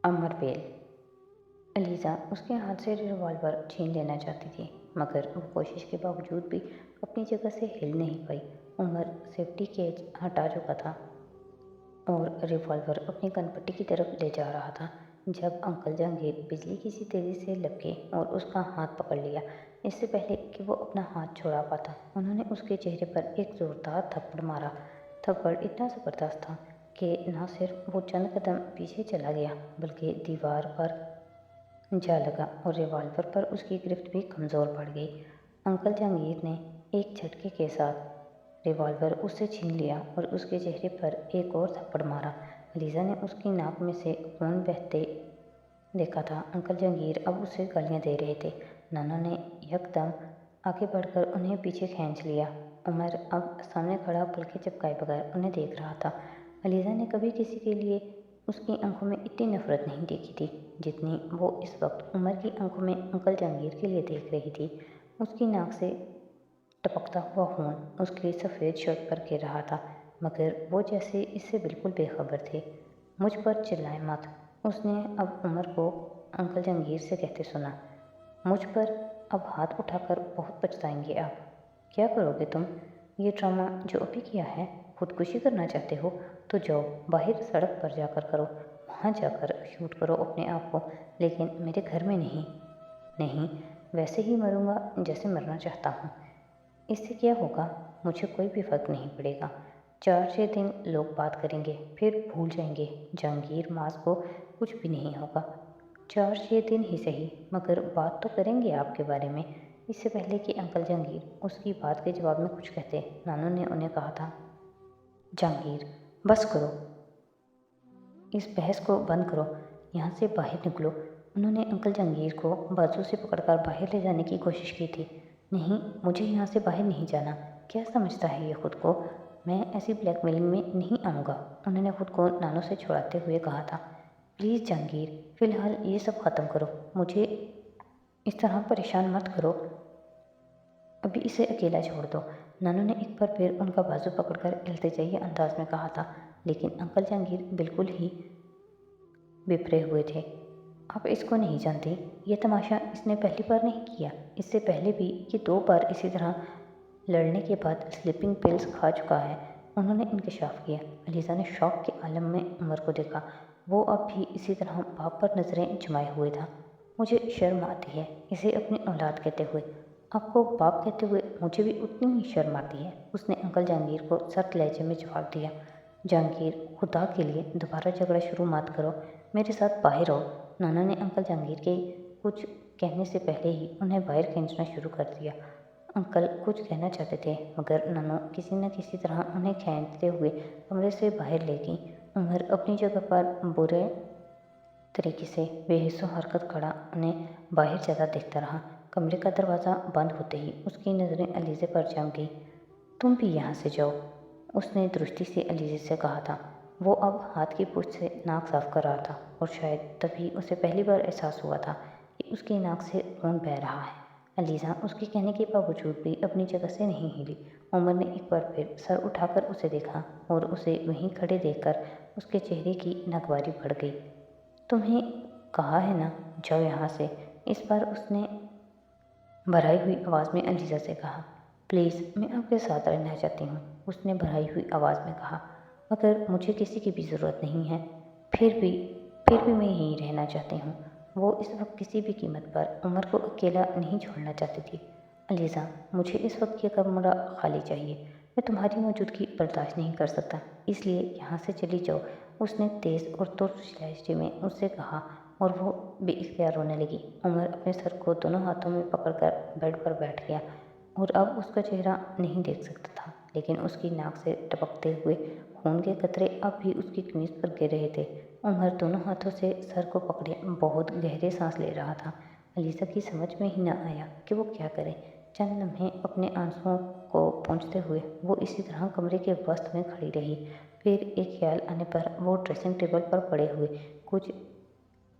अमर bell. Aliza उसके हाथ से रिवॉल्वर छीन लेना चाहती थी, मगर वो कोशिश के बावजूद भी अपनी जगह से हिल नहीं पाई। उमर सेफ्टी केज हटा चुका था और रिवॉल्वर अपनी कनपट्टी की तरफ ले जा रहा था जब अंकल जहांगीर बिजली की सी तेज़ी से लपके और उसका हाथ पकड़ लिया। इससे पहले कि वो अपना हाथ छुड़ा पाता, उन्होंने उसके चेहरे पर एक ज़ोरदार थप्पड़ मारा। थप्पड़ इतना ज़बरदस्त था कि न सिर्फ वो चंद कदम पीछे चला गया, बल्कि दीवार पर जा लगा और रिवॉल्वर पर उसकी गिरफ्त भी कमज़ोर पड़ गई। अंकल जहांगीर ने एक झटके के साथ रिवॉल्वर उससे छीन लिया और उसके चेहरे पर एक और थप्पड़ मारा। अलीज़ा ने उसकी नाक में से खून बहते देखा था। अंकल जहांगीर अब उसे गालियाँ दे रहे थे। नाना ने यकदम आगे बढ़कर उन्हें पीछे खींच लिया। उमर अब सामने खड़ा पलकें झपकाए बगैर उन्हें देख रहा था। अलीज़ा ने कभी किसी के लिए उसकी आंखों में इतनी नफरत नहीं देखी थी जितनी वो इस वक्त उमर की आंखों में अंकल जहांगीर के लिए देख रही थी। उसकी नाक से टपकता हुआ खून उसकी सफ़ेद शर्ट पर गिर रहा था, मगर वो जैसे इससे बिल्कुल बेखबर थे। मुझ पर चिल्लाए मत, उसने अब उमर को अंकल जहांगीर से कहते सुना। मुझ पर अब हाथ उठाकर बहुत पछताएंगे आप। क्या करोगे तुम? ये ड्रामा जो अभी किया है, खुदकुशी करना चाहते हो तो जाओ बाहर सड़क पर जाकर करो, वहाँ जाकर शूट करो अपने आप को, लेकिन मेरे घर में नहीं। नहीं, वैसे ही मरूंगा जैसे मरना चाहता हूँ। इससे क्या होगा? मुझे कोई भी फर्क नहीं पड़ेगा। 4-6 दिन लोग बात करेंगे, फिर भूल जाएंगे। जहांगीर मास को कुछ भी नहीं होगा। 4-6 दिन ही सही, मगर बात तो करेंगे आपके बारे में। इससे पहले कि अंकल जहांगीर उसकी बात के जवाब में कुछ कहते, नानू ने उन्हें कहा था, जहांगीर बस करो, इस बहस को बंद करो, यहाँ से बाहर निकलो। उन्होंने अंकल जहांगीर को बाजू से पकड़कर बाहर ले जाने की कोशिश की थी। नहीं, मुझे यहाँ से बाहर नहीं जाना। क्या समझता है ये खुद को? मैं ऐसी ब्लैकमेलिंग में नहीं आऊँगा, उन्होंने खुद को नानों से छुड़ाते हुए कहा था। प्लीज़ जहांगीर, फ़िलहाल ये सब ख़त्म करो, मुझे इस तरह परेशान मत करो, अभी इसे अकेला छोड़ दो। नानू ने एक बार फिर उनका बाजू पकड़कर इल्तिजाई अंदाज में कहा था, लेकिन अंकल जहांगीर बिल्कुल ही बिफरे हुए थे। आप इसको नहीं जानती, ये तमाशा इसने पहली बार नहीं किया। इससे पहले भी ये 2 बार इसी तरह लड़ने के बाद स्लीपिंग पिल्स खा चुका है, उन्होंने इंकशाफ किया। अलीज़ा ने शौक के आलम में उमर को देखा। वो अब भी इसी तरह बाप पर नज़रें जमाए हुए था। मुझे शर्म आती है इसे अपनी औलाद कहते हुए। आपको बाप कहते हुए मुझे भी उतनी ही शर्म आती है, उसने अंकल जहांगीर को सख्त लहजे में जवाब दिया। जहांगीर, खुदा के लिए दोबारा झगड़ा शुरू मत करो, मेरे साथ बाहर आओ। नाना ने अंकल जहांगीर के कुछ कहने से पहले ही उन्हें बाहर खींचना शुरू कर दिया। अंकल कुछ कहना चाहते थे, मगर नानो किसी न किसी तरह उन्हें खींचते हुए कमरे से बाहर ले गई। उमर अपनी जगह पर बुरे तरीके से बेहिस्सो हरकत खड़ा उन्हें बाहर जाता देखता रहा। कमरे का दरवाज़ा बंद होते ही उसकी नज़रें अलीज़े पर जम गई। तुम भी यहाँ से जाओ, उसने दृष्टि से अलीज़े से कहा था। वो अब हाथ की पूँछ से नाक साफ कर रहा था और शायद तभी उसे पहली बार एहसास हुआ था कि उसकी नाक से खून बह रहा है। अलीज़ा उसके कहने के बावजूद भी अपनी जगह से नहीं हिली। उमर ने एक बार फिर सर उठाकर उसे देखा और उसे वहीं खड़े देखकर उसके चेहरे की नगवारी बढ़ गई। तुम्हें कहा है ना, जाओ यहाँ से, इस बार उसने भराई हुई आवाज़ में अलीज़ा से कहा। प्लीज़, मैं आपके साथ रहना चाहती हूँ, उसने भराई हुई आवाज़ में कहा, मगर मुझे किसी की भी ज़रूरत नहीं है। फिर भी फिर भी मैं यहीं रहना चाहती हूँ। वो इस वक्त किसी भी कीमत पर उमर को अकेला नहीं छोड़ना चाहती थी। अलीज़ा, मुझे इस वक्त ये कमरा खाली चाहिए, मैं तुम्हारी मौजूदगी बर्दाश्त नहीं कर सकता, इसलिए यहाँ से चली जाओ, उसने तेज़ और तुर्क लहजे में उससे कहा और वो बेइख्तियार रोने लगी। उमर अपने सर को दोनों हाथों में पकड़कर बेड पर बैठ गया और अब उसका चेहरा नहीं देख सकता था, लेकिन उसकी नाक से टपकते हुए खून के कतरे अब भी उसकी कमीज पर गिर रहे थे। उमर दोनों हाथों से सर को पकड़े बहुत गहरे सांस ले रहा था। अलीज़ा की समझ में ही न आया कि वो क्या करे। चंद लम्हे अपने आंसुओं को पोंछते हुए वो इसी तरह कमरे के वस्त में खड़ी रही। फिर एक ख्याल आने पर वो ड्रेसिंग टेबल पर पड़े हुए कुछ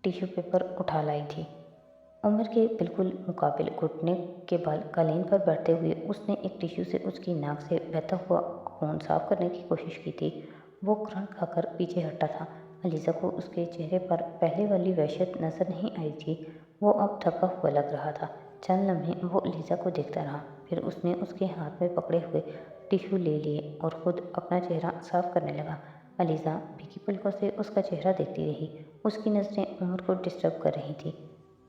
टिश्यू पेपर उठा लाई थी। उमर के बिल्कुल मुकाबिल घुटने के बल कालीन पर बैठते हुए उसने एक टिश्यू से उसकी नाक से बहता हुआ खून साफ करने की कोशिश की थी। वो करंट खाकर पीछे हटा था, علیزہ کو اس کے چہرے پر پہلے والی وحشت نظر نہیں آئی تھی، وہ اب تھکا ہوا لگ رہا تھا۔ چند لمحے وہ علیزہ کو دیکھتا رہا، پھر اس نے اس کے ہاتھ میں پکڑے ہوئے ٹیشو لے لیے اور خود اپنا چہرہ صاف کرنے لگا۔ علیزہ بھیگی پلکوں سے اس کا چہرہ دیکھتی رہی، اس کی نظریں عمر کو ڈسٹرب کر رہی تھیں۔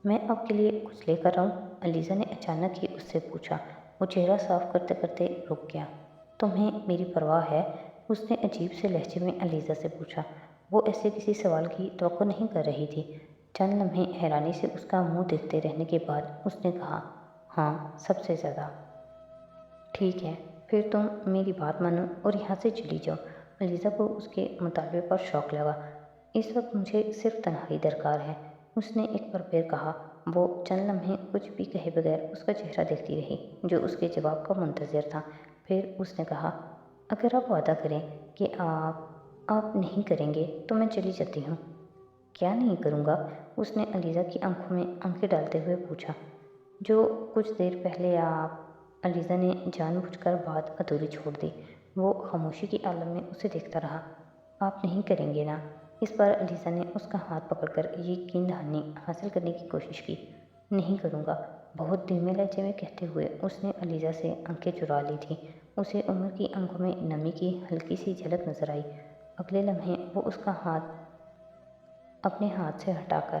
میں آپ کے لیے کچھ لے کر آؤں؟ علیزہ نے اچانک ہی اس سے پوچھا۔ وہ چہرہ صاف کرتے کرتے رک گیا۔ تمہیں میری پرواہ ہے؟ اس نے عجیب سے لہجے میں علیزہ سے پوچھا۔ وہ ایسے کسی سوال کی توقع نہیں کر رہی تھی۔ چند لمحے حیرانی سے اس کا منہ دیکھتے رہنے کے بعد اس نے کہا، ہاں، سب سے زیادہ۔ ٹھیک ہے، پھر تم میری بات مانو اور یہاں سے چلی جاؤ۔ علیزہ کو اس کے مطالبے پر شوق لگا۔ اس وقت مجھے صرف تنہائی درکار ہے، اس نے ایک بار پھر کہا۔ وہ چند لمحے کچھ بھی کہے بغیر اس کا چہرہ دیکھتی رہی، جو اس کے جواب کا منتظر تھا۔ پھر اس نے کہا، اگر آپ وعدہ کریں کہ آپ نہیں کریں گے تو میں چلی جاتی ہوں۔ کیا نہیں کروں گا؟ اس نے علیزہ کی آنکھوں میں آنکھیں ڈالتے ہوئے پوچھا۔ جو کچھ دیر پہلے علیزہ نے جان بوجھ کر بات ادھوری چھوڑ دی۔ وہ خاموشی کی عالم میں اسے دیکھتا رہا۔ آپ نہیں کریں گے نا؟ اس بار علیزہ نے اس کا ہاتھ پکڑ کر یقین دہانی حاصل کرنے کی کوشش کی۔ نہیں کروں گا، بہت دھیمے لہجے میں کہتے ہوئے اس نے علیزہ سے آنکھیں چرا لی تھیں۔ اسے عمر کی آنکھوں میں نمی کی ہلکی سی جھلک نظر آئی۔ اگلے لمحے وہ اس کا ہاتھ اپنے ہاتھ سے ہٹا کر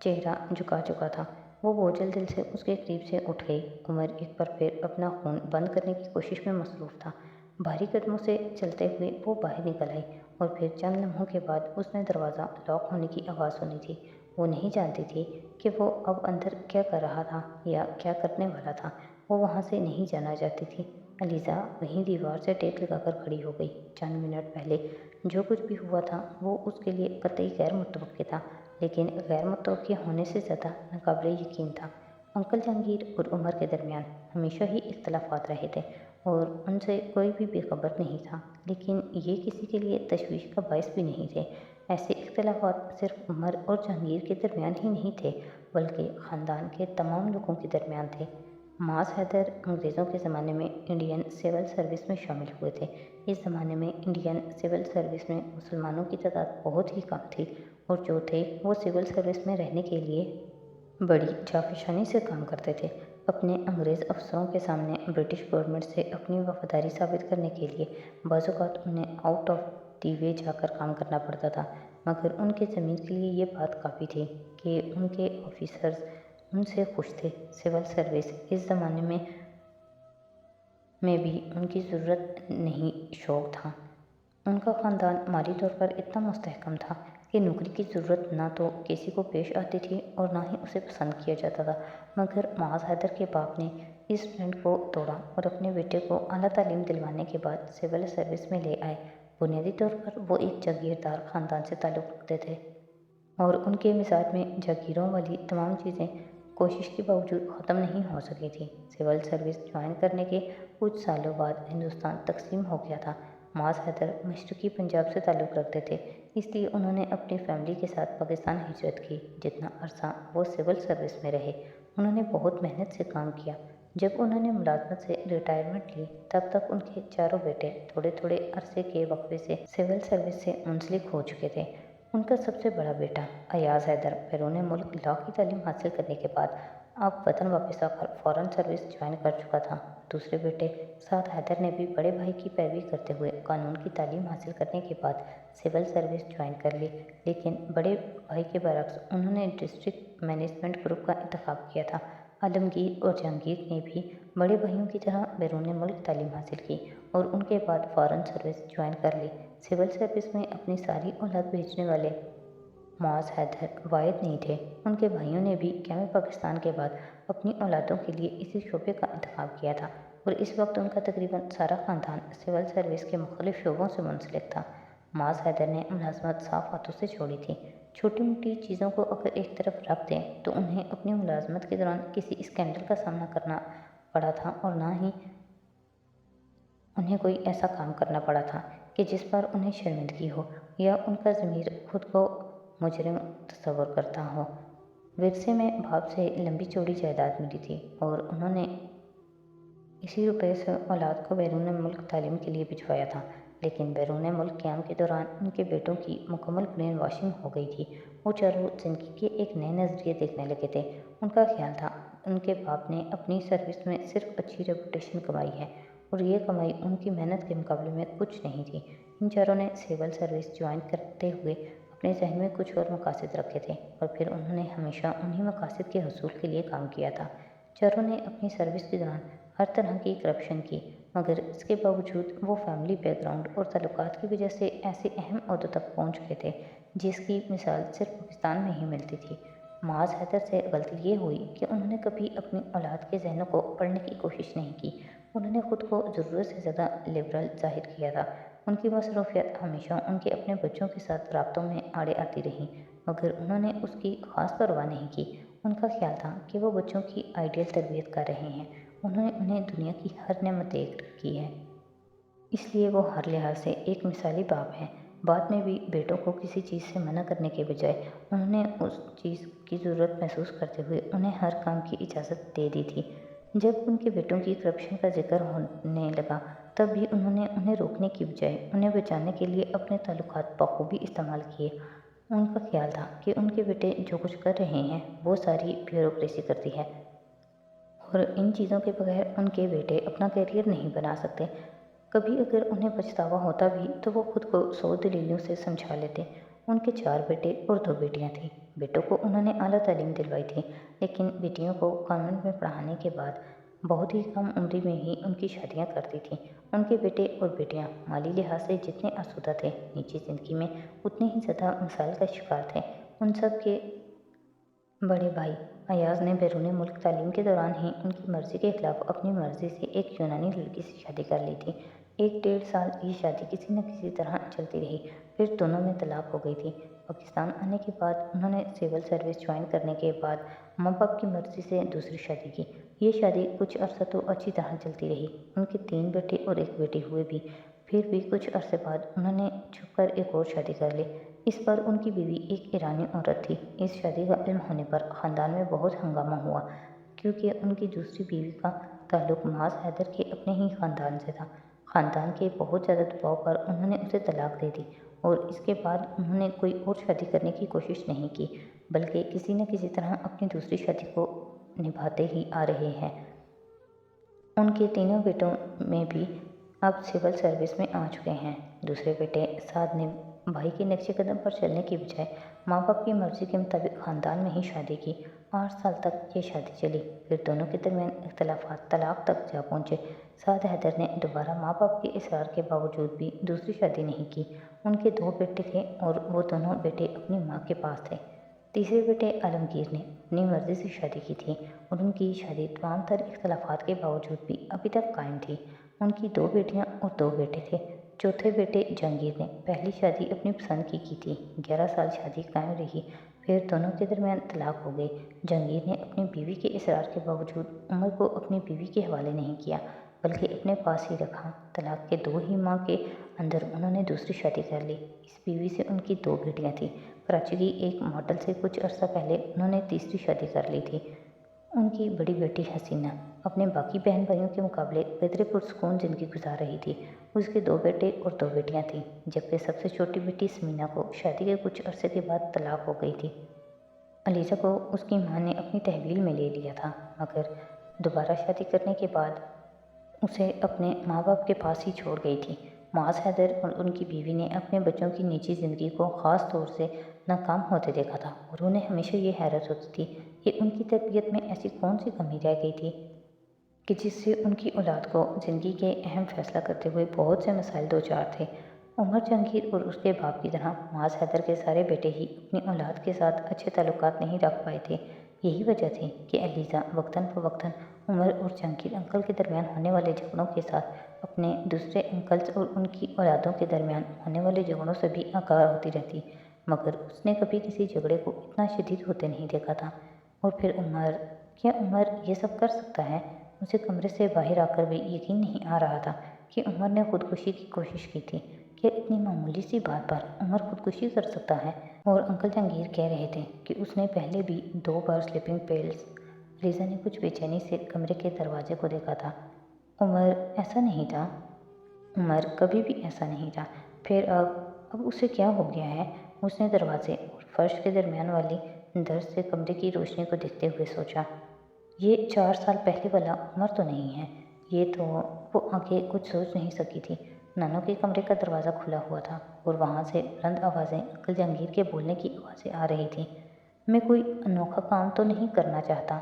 چہرہ جھکا چکا تھا۔ وہ بوجھل دل سے اس کے قریب سے اٹھ گئی۔ عمر ایک بار پھر اپنا خون بند کرنے کی کوشش میں مصروف تھا۔ بھاری قدموں سے چلتے ہوئے وہ باہر نکل آئی اور پھر چند لمحوں کے بعد اس نے دروازہ لاک ہونے کی آواز سنی تھی۔ وہ نہیں جانتی تھی کہ وہ اب اندر کیا کر رہا تھا یا کیا کرنے والا تھا۔ وہ وہاں سے نہیں جانا چاہتی تھی۔ علیزہ وہیں دیوار سے ٹیک لگا کر کھڑی ہو گئی۔ چند منٹ پہلے جو کچھ بھی ہوا تھا وہ اس کے لیے قطعی غیر متوقع تھا، لیکن غیر متوقع ہونے سے زیادہ ناقابل یقین تھا۔ انکل جہانگیر اور عمر کے درمیان ہمیشہ ہی اختلافات رہے تھے اور ان سے کوئی بھی بے خبر نہیں تھا، لیکن یہ کسی کے لیے تشویش کا باعث بھی نہیں تھے۔ ایسے اختلافات صرف عمر اور جہانگیر کے درمیان ہی نہیں تھے، بلکہ خاندان کے تمام لوگوں کے درمیان تھے۔ معاذ حیدر انگریزوں کے زمانے میں انڈین سول سروس میں شامل ہوئے تھے۔ اس زمانے میں انڈین سول سروس میں مسلمانوں کی تعداد بہت ہی کم تھی، اور جو تھے وہ سول سروس میں رہنے کے لیے بڑی جافشانی سے کام کرتے تھے۔ اپنے انگریز افسروں کے سامنے برٹش گورنمنٹ سے اپنی وفاداری ثابت کرنے کے لیے بعض اوقات انہیں آؤٹ آف دی وے جا کر کام کرنا پڑتا تھا، مگر ان کے ضمیر کے لیے یہ بات کافی تھی کہ ان کے آفیسرز ان سے خوش تھے۔ سول سروس اس زمانے میں بھی ان کی ضرورت نہیں شوق تھا۔ ان کا خاندان مالی طور پر اتنا مستحکم تھا کہ نوکری کی ضرورت نہ تو کسی کو پیش آتی تھی اور نہ ہی اسے پسند کیا جاتا تھا، مگر معاذ حیدر کے باپ نے اس ٹرینڈ کو توڑا اور اپنے بیٹے کو اعلیٰ تعلیم دلوانے کے بعد سول سروس میں لے آئے۔ بنیادی طور پر وہ ایک جاگیردار خاندان سے تعلق رکھتے تھے اور ان کے مزاج میں جاگیروں والی تمام چیزیں کوشش کے باوجود ختم نہیں ہو سکی تھیں۔ سول سروس جوائن کرنے کے کچھ سالوں بعد ہندوستان تقسیم ہو گیا تھا۔ معاذ حیدر مشرقی پنجاب سے تعلق رکھتے تھے، اس لیے انہوں نے اپنی فیملی کے ساتھ پاکستان ہجرت کی۔ جتنا عرصہ وہ سول سروس میں رہے، انہوں نے بہت محنت سے کام کیا۔ جب انہوں نے ملازمت سے ریٹائرمنٹ لی، تب تک ان کے چاروں بیٹے تھوڑے تھوڑے عرصے کے وقفے سے سول سروس سے منسلک ہو چکے تھے۔ ان کا سب سے بڑا بیٹا ایاز حیدر بیرون ملک لاء کی تعلیم حاصل کرنے کے بعد اب وطن واپس آ کر فوراً سروس جوائن کر چکا تھا۔ دوسرے بیٹے سعد حیدر نے بھی بڑے بھائی کی پیروی کرتے ہوئے قانون کی تعلیم حاصل کرنے کے بعد سول سروس جوائن کر لی، لیکن بڑے بھائی کے برعکس انہوں نے ڈسٹرکٹ مینجمنٹ گروپ کا انتخاب کیا تھا۔ عالمگیر اور جہانگیر نے بھی بڑے بھائیوں کی طرح بیرون ملک تعلیم حاصل کی اور ان کے بعد فوراً سروس جوائن کر لی۔ سول سروس میں اپنی ساری اولاد بھیجنے والے معاذ حیدر واحد نہیں تھے، ان کے بھائیوں نے بھی قیام پاکستان کے بعد اپنی اولادوں کے لیے اسی شعبے کا انتخاب کیا تھا، اور اس وقت ان کا تقریباً سارا خاندان سول سروس کے مختلف شعبوں سے منسلک تھا۔ معاذ حیدر نے ملازمت صاف ہاتھوں سے چھوڑی تھی۔ چھوٹی موٹی چیزوں کو اگر ایک طرف رکھ دیں تو انہیں اپنی ملازمت کے دوران کسی اسکینڈل کا سامنا کرنا پڑا تھا، اور نہ ہی انہیں کوئی ایسا کام کرنا پڑا تھا کہ جس پر انہیں شرمندگی ہو یا ان کا ضمیر خود کو مجرم تصور کرتا ہو۔ ورثے میں باپ سے لمبی چوڑی جائیداد ملی تھی اور انہوں نے اسی روپے سے اولاد کو بیرون ملک تعلیم کے لیے بھجوایا تھا۔ लेकिन बैरून मुल्क क़याम के दौरान उनके बेटों की मुकम्मल ब्रेन वॉशिंग हो गई थी। वो चारों ज़िंदगी के एक नए नज़रिए देखने लगे थे। उनका ख्याल था उनके बाप ने अपनी सर्विस में सिर्फ अच्छी रेपुटेशन कमाई है और ये कमाई उनकी मेहनत के मुकाबले में कुछ नहीं थी। इन चारों ने सिविल सर्विस ज्वाइन करते हुए अपने जहन में कुछ और मकासद रखे थे और फिर उन्होंने हमेशा उन्हीं मकासद के हसूल के लिए काम किया था। चारों ने अपनी सर्विस के दौरान हर तरह की करप्शन की, मगर इसके बावजूद वो फैमिली बैकग्राउंड और ताल्लुकात की वजह से ऐसे अहम ओहदों तक पहुंच गए थे जिसकी मिसाल सिर्फ पाकिस्तान में ही मिलती थी। माज हैदर से गलती ये हुई कि उन्होंने कभी अपनी औलाद के जहनों को पढ़ने की कोशिश नहीं की। उन्होंने खुद को ज़रूरत से ज़्यादा लिबरल जाहिर किया था। उनकी मसरूफियत हमेशा उनके अपने बच्चों के साथ राब्तों में आड़े आती रही, मगर उन्होंने उसकी ख़ास परवाह नहीं की। उनका ख्याल था कि वो बच्चों की आइडियल तरबियत कर रहे हैं। उन्होंने उन्हें दुनिया की हर नेमत दे रखी है, इसलिए वो हर लिहाज से एक मिसाली बाप हैं। बाद में भी बेटों को किसी चीज़ से मना करने के बजाय उन्होंने उस चीज़ की ज़रूरत महसूस करते हुए उन्हें हर काम की इजाज़त दे दी थी। जब उनके बेटों की करप्शन का जिक्र होने लगा, तब भी उन्होंने उन्हें रोकने की बजाय उन्हें बचाने के लिए अपने ताल्लुकात बखूबी इस्तेमाल किए। उनका ख्याल था कि उनके बेटे जो कुछ कर रहे हैं वो सारी ब्यूरोक्रेसी करती है और इन चीज़ों के बगैर उनके बेटे अपना करियर नहीं बना सकते। कभी अगर उन्हें पछतावा होता भी तो वो खुद को 100 दलीलों से समझा लेते। उनके 4 बेटे और 2 बेटियां थीं। बेटों को उन्होंने आला तालीम दिलवाई थी, लेकिन बेटियों को कॉन्वेंट में पढ़ाने के बाद बहुत ही कम उम्र में ही उनकी शादियां कर दी थीं। उनके बेटे और बेटियां माली लिहाज से जितने आसूदा थे, निजी ज़िंदगी में उतने ही ज़्यादा मसाइल का शिकार थे। उन सब के बड़े भाई अयाज ने बैरून मुल्क तालीम के दौरान ही उनकी मर्ज़ी के खिलाफ अपनी मर्ज़ी से एक यूनानी लड़की से शादी कर ली थी। 1 डेढ़ साल ये शादी किसी न किसी तरह चलती रही, फिर दोनों में तलाक हो गई थी। पाकिस्तान आने के बाद उन्होंने सिविल सर्विस ज्वाइन करने के बाद माँ बाप की मर्ज़ी से दूसरी शादी की। ये शादी कुछ अरसा तो अच्छी तरह चलती रही। उनके 3 बेटे और 1 बेटी हुए भी, फिर भी कुछ अरसे बाद उन्होंने छुपकर एक और शादी कर ली। इस पर उनकी बीवी एक ईरानी औरत थी। इस शादी का इल्म होने पर ख़ानदान में बहुत हंगामा हुआ, क्योंकि उनकी दूसरी बीवी का ताल्लुक माज हैदर के अपने ही ख़ानदान से था। ख़ानदान के बहुत ज़्यादा दबाव पर उन्होंने उसे तलाक दे दी और इसके बाद उन्होंने कोई और शादी करने की कोशिश नहीं की, बल्कि किसी न किसी तरह अपनी दूसरी शादी को निभाते ही आ रहे हैं। उनके तीनों बेटों में भी अब सिविल सर्विस में आ चुके हैं। दूसरे बेटे साद ने भाई के नक्शे कदम पर चलने की बजाय माँ बाप की मर्ज़ी के मुताबिक ख़ानदान में ही शादी की। 8 साल तक ये शादी चली, फिर दोनों के दरमियान इख्तलाफात तलाक तक जा पहुँचे। साद हैदर ने दोबारा माँ बाप के इसरार के बावजूद भी दूसरी शादी नहीं की। उनके 2 बेटे थे और वो दोनों बेटे अपनी माँ के पास थे। तीसरे बेटे आलमगीर ने अपनी मर्ज़ी से शादी की थी और उनकी शादी तमाम तर इख्तलाफात के बावजूद भी अभी तक कायम थी। उनकी 2 बेटियां और 2 बेटे थे। चौथे बेटे जहांगीर ने पहली शादी अपनी पसंद की थी। 11 साल शादी कायम रही, फिर दोनों के दरमियान तलाक हो गई। जहांगीर ने अपनी बीवी के इसरार के बावजूद उमर को अपनी बीवी के हवाले नहीं किया, बल्कि अपने पास ही रखा। तलाक के 2 ही माह के अंदर उन्होंने दूसरी शादी कर ली। इस बीवी से उनकी 2 बेटियां थीं। कराची की एक मॉडल से कुछ अरसा पहले उन्होंने तीसरी शादी कर ली थी। उनकी बड़ी बेटी हसीना अपने बाकी बहन भाइयों के मुकाबले कदरे पुरसुकून ज़िंदगी गुजार रही थी। उसके 2 बेटे और 2 बेटियां थीं, जबकि सबसे छोटी बेटी समीना को शादी के कुछ अरसे के बाद तलाक हो गई थी। अलीज़ा को उसकी मां ने अपनी तहवील में ले लिया था, मगर दोबारा शादी करने के बाद उसे अपने माँ बाप के पास ही छोड़ गई थी। माज हैदर और उनकी बीवी ने अपने बच्चों की निजी ज़िंदगी को ख़ास तौर से नाकाम होते देखा था और उन्हें हमेशा ये हैरत होती थी कि उनकी तरबियत में ऐसी कौन सी कमी रह गई थी कि जिससे उनकी औलाद को ज़िंदगी के अहम फैसला करते हुए बहुत से मसाइल दो चार थे। उमर जहांगीर और उसके बाप की तरह माज हैदर के सारे बेटे ही अपनी औलाद के साथ अच्छे ताल्लुकात नहीं रख पाए थे। यही वजह थी कि अलीज़ा वक्तन फ़वक्तन उमर और जहांगीर अंकल के दरमियान होने वाले झगड़ों के साथ अपने दूसरे अंकल्स और उनकी औलादों के दरमियान होने वाले झगड़ों से भी आगाह होती रहती, मगर उसने कभी किसी झगड़े को इतना शदीद होते नहीं देखा था। और फिर क्या उमर ये सब कर सकता है? उसे कमरे से बाहर आकर भी यकीन नहीं आ रहा था कि उमर ने खुदकुशी की कोशिश की थी। क्या इतनी मामूली सी बात पर उमर खुदकुशी कर सकता है? और अंकल जहांगीर कह रहे थे कि उसने पहले भी 2 बार स्लीपिंग पिल्स। लीजा ने कुछ बेचैनी से कमरे के दरवाजे को देखा था। उमर ऐसा नहीं था। उमर कभी भी ऐसा नहीं था। फिर अब उसे क्या हो गया है? उसने दरवाजे और फर्श के दरमियान वाली दर से कमरे की रोशनी को देखते हुए सोचा। ये 4 साल पहले वाला उमर तो नहीं है। ये तो वो आगे कुछ सोच नहीं सकी थी। नानू के कमरे का दरवाज़ा खुला हुआ था और वहाँ से बुलंद आवाज़ें अंकल जहांगीर के बोलने की आवाज़ें आ रही थी। मैं कोई अनोखा काम तो नहीं करना चाहता।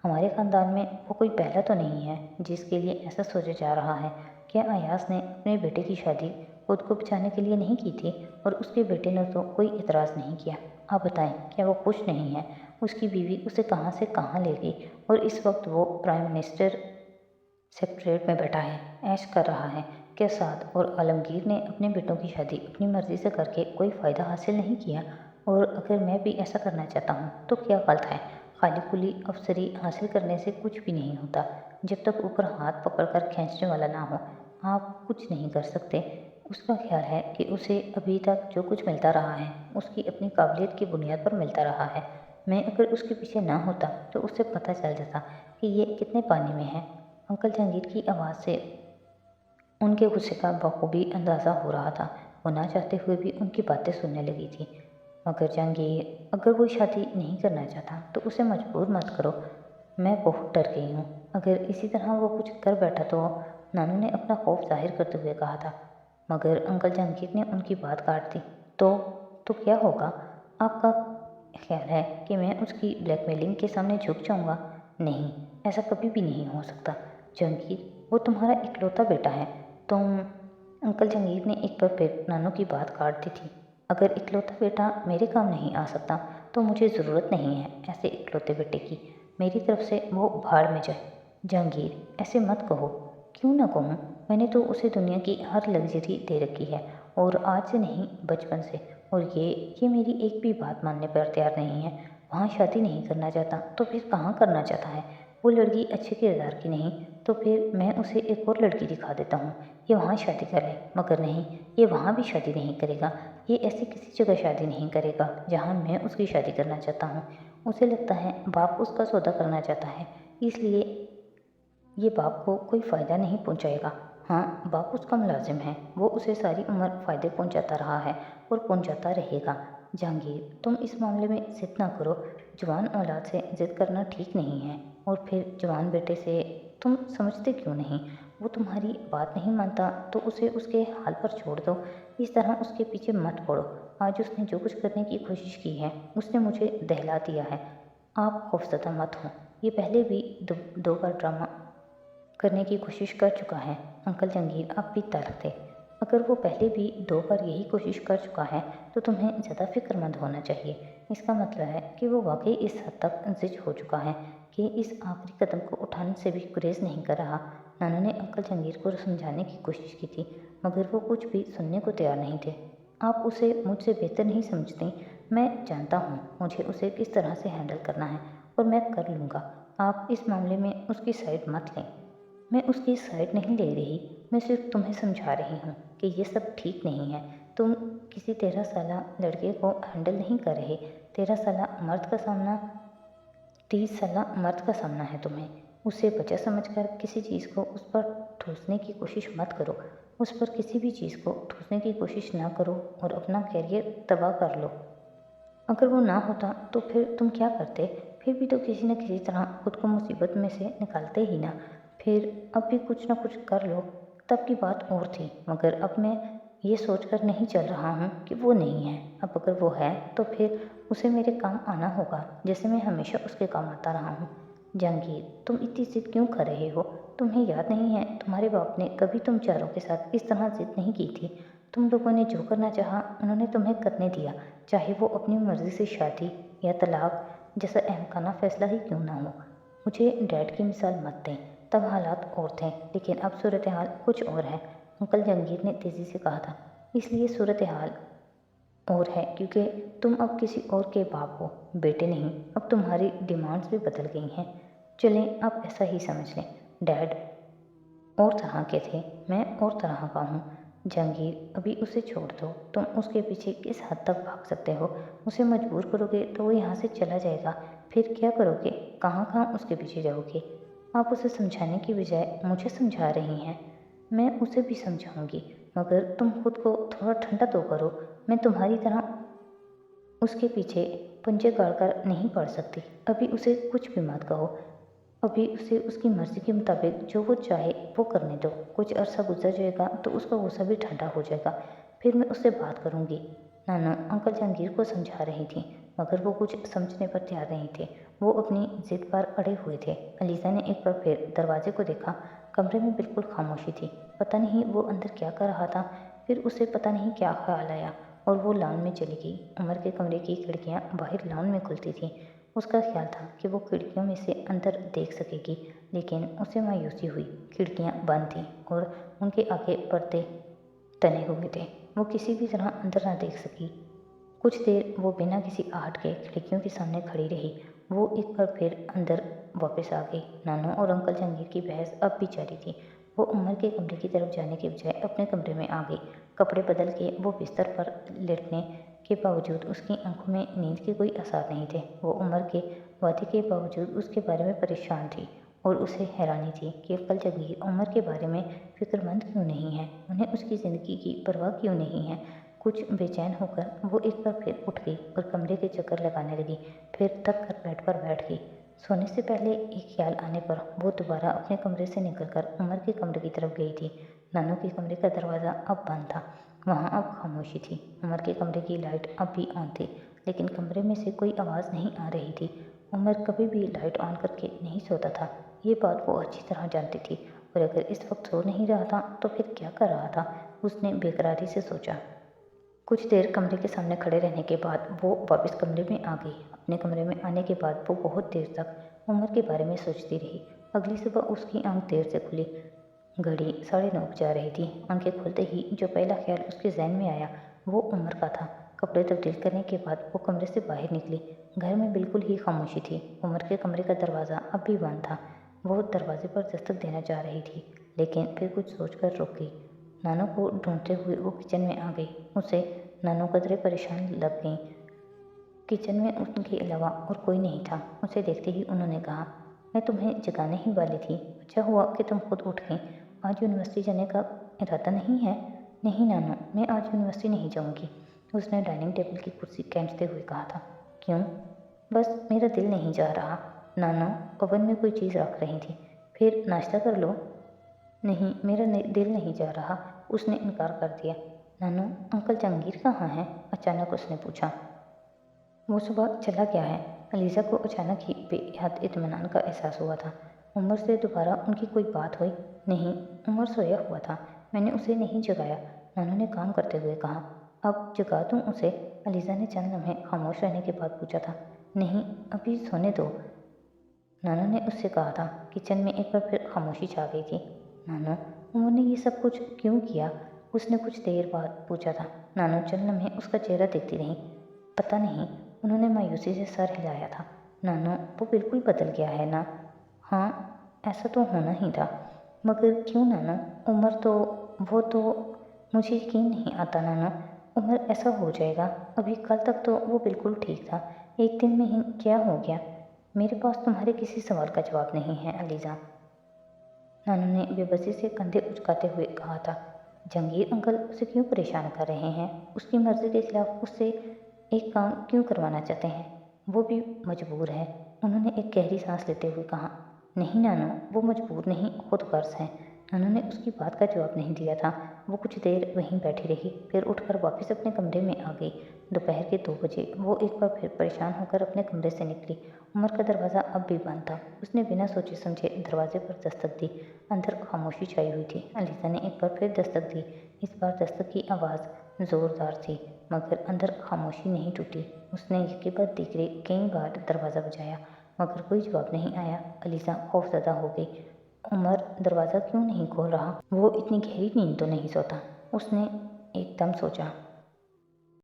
हमारे ख़ानदान में वो कोई पहला तो नहीं है जिसके लिए ऐसा सोचा जा रहा है। क्या अयाज ने अपने बेटे की शादी खुद को बचाने के लिए नहीं की थी? और उसके बेटे ने तो कोई एतराज़ नहीं किया। आप बताएं, क्या वो खुश नहीं है? उसकी बीवी उसे कहाँ से कहाँ ले गई और इस वक्त वो प्राइम मिनिस्टर सेक्रेटरीट में बैठा है, ऐश कर रहा है। क्या साद और आलमगीर ने अपने बेटों की शादी अपनी मर्जी से करके कोई फ़ायदा हासिल नहीं किया? और अगर मैं भी ऐसा करना चाहता हूँ तो क्या गलत है? खाली खुली अफसरी हासिल करने से कुछ भी नहीं होता। जब तक ऊपर हाथ पकड़कर खींचने वाला ना हो, आप कुछ नहीं कर सकते। उसका ख्याल है कि उसे अभी तक जो कुछ मिलता रहा है उसकी अपनी काबिलियत की बुनियाद पर मिलता रहा है। मैं अगर उसके पीछे ना होता तो उसे पता चल जाता कि ये कितने पानी में है। अंकल जहांगीर की आवाज़ से उनके गुस्से का बखूबी अंदाज़ा हो रहा था। वो ना चाहते हुए भी उनकी बातें सुनने लगी थी। मगर जहांगीर, अगर वो शादी नहीं करना चाहता तो उसे मजबूर मत करो। मैं बहुत डर गई हूँ। अगर इसी तरह वो कुछ कर बैठा तो। नानू ने अपना खौफ जाहिर करते हुए कहा था। मगर अंकल जहांगीर ने उनकी बात काट दी। तो क्या होगा? आपका ख्याल है कि मैं उसकी ब्लैकमेलिंग के सामने झुक जाऊंगा? नहीं, ऐसा कभी भी नहीं हो सकता। जहांगीर, वो तुम्हारा इकलौता बेटा है। तुम अंकल जहांगीर ने एक बार फिर नानू की बात काट दी थी। अगर इकलौता बेटा मेरे काम नहीं आ सकता तो मुझे ज़रूरत नहीं है ऐसे इकलौते बेटे की। मेरी तरफ से वो भाड़ में जाए। जहांगीर, ऐसे मत कहो। क्यों ना कहूँ? मैंने तो उसे दुनिया की हर लग्जरी दे रखी है, और आज से नहीं, बचपन से। और ये मेरी एक भी बात मानने पर तैयार नहीं है। वहाँ शादी नहीं करना चाहता तो फिर कहाँ करना चाहता है? वो लड़की अच्छे किरदार की नहीं तो फिर मैं उसे एक और लड़की दिखा देता हूँ। ये वहाँ शादी कर ले। मगर नहीं, ये वहाँ भी शादी नहीं करेगा। ये ऐसी किसी जगह शादी नहीं करेगा जहाँ मैं उसकी शादी करना चाहता हूँ। उसे लगता है बाप उसका सौदा करना चाहता है, इसलिए ये बाप को कोई फ़ायदा नहीं पहुंचाएगा। हाँ, बाप उसका मुलाजिम है। वो उसे सारी उम्र फ़ायदे पहुंचाता रहा है और पहुंचाता रहेगा। जहांगीर, तुम इस मामले में ज़िद ना करो। जवान औलाद से ज़िद करना ठीक नहीं है। और फिर जवान बेटे से तुम समझते क्यों नहीं? वो तुम्हारी बात नहीं मानता तो उसे उसके हाल पर छोड़ दो। इस तरह उसके पीछे मत पड़ो। आज उसने जो कुछ करने की कोशिश की है उसने मुझे दहला दिया है। आप खौफजदा मत हो। ये पहले भी दो बार ड्रामा करने की कोशिश कर चुका है। अंकल जहांगीर, आप भी तल्ख थे। अगर वो पहले भी 2 बार यही कोशिश कर चुका है तो तुम्हें ज़्यादा फिक्रमंद होना चाहिए। इसका मतलब है कि वो वाकई इस हद तक जिद हो चुका है कि इस आखिरी कदम को उठाने से भी गुरेज नहीं कर रहा। नानू ने अंकल जहांगीर को समझाने की कोशिश की थी, मगर वो कुछ भी सुनने को तैयार नहीं थे। आप उसे मुझसे बेहतर नहीं समझती। मैं जानता हूँ मुझे उसे किस तरह से हैंडल करना है, और मैं कर लूँगा। आप इस मामले में उसकी साइड मत लें। मैं उसकी साइड नहीं ले रही। मैं सिर्फ तुम्हें समझा रही हूँ कि ये सब ठीक नहीं है। तुम किसी 13 साला लड़के को हैंडल नहीं कर रहे। 13 साला मर्द का सामना 30 साला मर्द का सामना है तुम्हें। उसे बचा समझकर किसी चीज़ को उस पर ठूसने की कोशिश मत करो। उस पर किसी भी चीज़ को ठूसने की कोशिश ना करो और अपना कैरियर तबाह कर लो। अगर वो ना होता तो फिर तुम क्या करते? फिर भी तो किसी न किसी तरह खुद को मुसीबत में से निकालते ही ना। फिर अब भी कुछ ना कुछ कर लो। तब की बात और थी, मगर अब मैं ये सोचकर नहीं चल रहा हूँ कि वो नहीं है। अब अगर वो है तो फिर उसे मेरे काम आना होगा, जैसे मैं हमेशा उसके काम आता रहा हूँ। जहांगीर, तुम इतनी जिद क्यों कर रहे हो? तुम्हें याद नहीं है तुम्हारे बाप ने कभी तुम चारों के साथ इस तरह जिद नहीं की थी। तुम लोगों ने जो करना चाहा उन्होंने तुम्हें करने दिया, चाहे वो अपनी मर्जी से शादी या तलाक जैसा अहमकाना फैसला ही क्यों ना हो। मुझे डैड की मिसाल मत दें। तब हालात और थे, लेकिन अब सूरत हाल कुछ और है। अंकल जहांगीर ने तेज़ी से कहा था। इसलिए सूरत हाल और है क्योंकि तुम अब किसी और के बाप हो, बेटे नहीं। अब तुम्हारी डिमांड्स भी बदल गई हैं। चलें, आप ऐसा ही समझ लें। डैड और तरह के थे, मैं और तरह का हूँ। जहांगीर, अभी उसे छोड़ दो। तुम उसके पीछे किस हद तक भाग सकते हो? उसे मजबूर करोगे तो वो यहाँ से चला जाएगा। फिर क्या करोगे? कहाँ कहाँ उसके पीछे जाओगे? आप उसे समझाने की बजाय मुझे समझा रही हैं। मैं उसे भी समझाऊंगी, मगर तुम खुद को थोड़ा ठंडा तो करो। मैं तुम्हारी तरह उसके पीछे पंजे गाड़कर नहीं पड़ सकती। अभी उसे कुछ भी मत कहो। अभी उसे उसकी मर्जी के मुताबिक जो वो चाहे वो करने दो। कुछ अरसा गुजर जाएगा तो उसका गुस्सा भी ठंडा हो जाएगा, फिर मैं उससे बात करूंगी। नानू अंकल जहांगीर को समझा रही थी, मगर वो कुछ समझने पर तैयार नहीं थे। वो अपनी जिद पर अड़े हुए थे। अलीज़ा ने एक बार फिर दरवाजे को देखा। कमरे में बिल्कुल खामोशी थी। पता नहीं वो अंदर क्या कर रहा था। फिर उसे पता नहीं क्या ख्याल आया और वो लॉन में चली गई। उमर के कमरे की खिड़कियाँ बाहर लॉन में खुलती थीं। उसका ख्याल था कि वो खिड़कियों में से अंदर देख सकेगी, लेकिन उसे मायूसी हुई। खिड़कियाँ बंद थीं और उनके आगे पर्दे तने हुए थे। वो किसी भी तरह अंदर न देख सकी। कुछ देर वो बिना किसी आहट के खिड़कियों के सामने खड़ी रही। वो एक बार फिर अंदर वापस आ गई। नानू और अंकल जहांगीर की बहस अब भी जारी थी। वो उमर के कमरे की तरफ जाने के बजाय अपने कमरे में आ गई। कपड़े बदल के वो बिस्तर पर लेटने के बावजूद उसकी आंखों में नींद के कोई आसार नहीं थे। वो उमर के वादे के बावजूद उसके बारे में परेशान थी और उसे हैरानी थी कि अंकल जहांगीर उमर के बारे में फिक्रमंद क्यों नहीं है। उन्हें उसकी ज़िंदगी की परवाह क्यों नहीं है। कुछ बेचैन होकर वो एक बार फिर उठ गई और कमरे के चक्कर लगाने लगी। फिर थक कर बेड पर बैठ गई। सोने से पहले एक ख्याल आने पर वो दोबारा अपने कमरे से निकलकर उमर के कमरे की तरफ गई थी। नानू के कमरे का दरवाज़ा अब बंद था। वहाँ अब खामोशी थी। उमर के कमरे की लाइट अब भी ऑन थी, लेकिन कमरे में से कोई आवाज़ नहीं आ रही थी। उमर कभी भी लाइट ऑन करके नहीं सोता था। ये बात वो अच्छी तरह जानती थी, और अगर इस वक्त सो नहीं रहा था तो फिर क्या कर रहा था, उसने बेकरारी से सोचा। कुछ देर कमरे के सामने खड़े रहने के बाद वो वापस कमरे में आ गई। अपने कमरे में आने के बाद वो बहुत देर तक उमर के बारे में सोचती रही। अगली सुबह उसकी आंख देर से खुली। घड़ी 9:30 बजा रही थी। आंखें खुलते ही जो पहला ख्याल उसके जहन में आया वो उमर का था। कपड़े तब्दील करने के बाद वो कमरे से बाहर निकली। घर में बिल्कुल ही खामोशी थी। उमर के कमरे का दरवाज़ा अब भी बंद था। वो दरवाजे पर दस्तक देना चाह रही थी, लेकिन फिर कुछ सोचकर रुक गई। नानू को ढूंढते हुए वो किचन में आ गई। उसे नानू कदरे परेशान लग गई। किचन में उनके अलावा और कोई नहीं था। उसे देखते ही उन्होंने कहा, मैं तुम्हें जगाने ही वाली थी। अच्छा हुआ कि तुम खुद उठ गई। आज यूनिवर्सिटी जाने का इरादा नहीं है? नहीं नानू, मैं आज यूनिवर्सिटी नहीं जाऊंगी, उसने डाइनिंग टेबल की कुर्सी खींचते हुए कहा था। क्यों? बस मेरा दिल नहीं जा रहा। नानू ओवन में कोई चीज़ रख रही थी। फिर नाश्ता कर लो। नहीं, मेरा दिल नहीं जा रहा, उसने इनकार कर दिया। नानू, अंकल जहांगीर कहाँ हैं? अचानक उसने पूछा। वो सुबह चला गया है। अलीज़ा को अचानक ही बेहद इत्मीनान का एहसास हुआ था। उमर से दोबारा उनकी कोई बात हुई? नहीं, उमर सोया हुआ था, मैंने उसे नहीं जगाया, नानू ने काम करते हुए कहा। अब जगा दूँ उसे? अलीज़ा ने चंद लम्हे खामोश रहने के बाद पूछा था। नहीं, अभी सोने दो, नानू ने उससे कहा था। किचन में एक बार फिर खामोशी छा गई थी। नानू, उन्होंने ये सब कुछ क्यों किया? उसने कुछ देर बाद पूछा था। नानू चंद लम्हे उसका चेहरा देखती रही। पता नहीं, उन्होंने मायूसी से सर हिलाया था। नानू, वो बिल्कुल बदल गया है ना? हाँ, ऐसा तो होना ही था, मगर क्यों नानू? उमर तो वो तो मुझे यकीन नहीं आता नानू, उमर ऐसा हो जाएगा? अभी कल तक तो वो बिल्कुल ठीक था, एक दिन में ही क्या हो गया? मेरे पास तुम्हारे किसी सवाल का जवाब नहीं है अलीज़ा, नानू ने बेबसी से कंधे उचकाते हुए कहा था। जहांगीर अंकल उसे क्यों परेशान कर रहे हैं? उसकी मर्जी के खिलाफ उससे एक काम क्यों करवाना चाहते हैं? वो भी मजबूर है, उन्होंने एक गहरी सांस लेते हुए कहा। नहीं नानू, वो मजबूर नहीं, खुद गर्ज है। नानू ने उसकी बात का जवाब नहीं दिया था। वो कुछ देर वहीं बैठी रही, फिर उठकर वापस अपने कमरे में आ गई। दोपहर के 2 बजे वो एक बार फिर परेशान होकर अपने कमरे से निकली। उमर का दरवाज़ा अब भी बंद था। उसने बिना सोचे समझे दरवाजे पर दस्तक दी। अंदर खामोशी छाई हुई थी। अलीज़ा ने एक बार फिर दस्तक दी। इस बार दस्तक की आवाज़ ज़ोरदार थी, मगर अंदर खामोशी नहीं टूटी। उसने एक के बाद दूसरे कई बार दरवाज़ा बजाया, मगर कोई जवाब नहीं आया। अलीज़ा खौफज़दा हो गई। उमर दरवाज़ा क्यों नहीं खोल रहा? वो इतनी गहरी नींद तो नहीं सोता, उसने एकदम सोचा।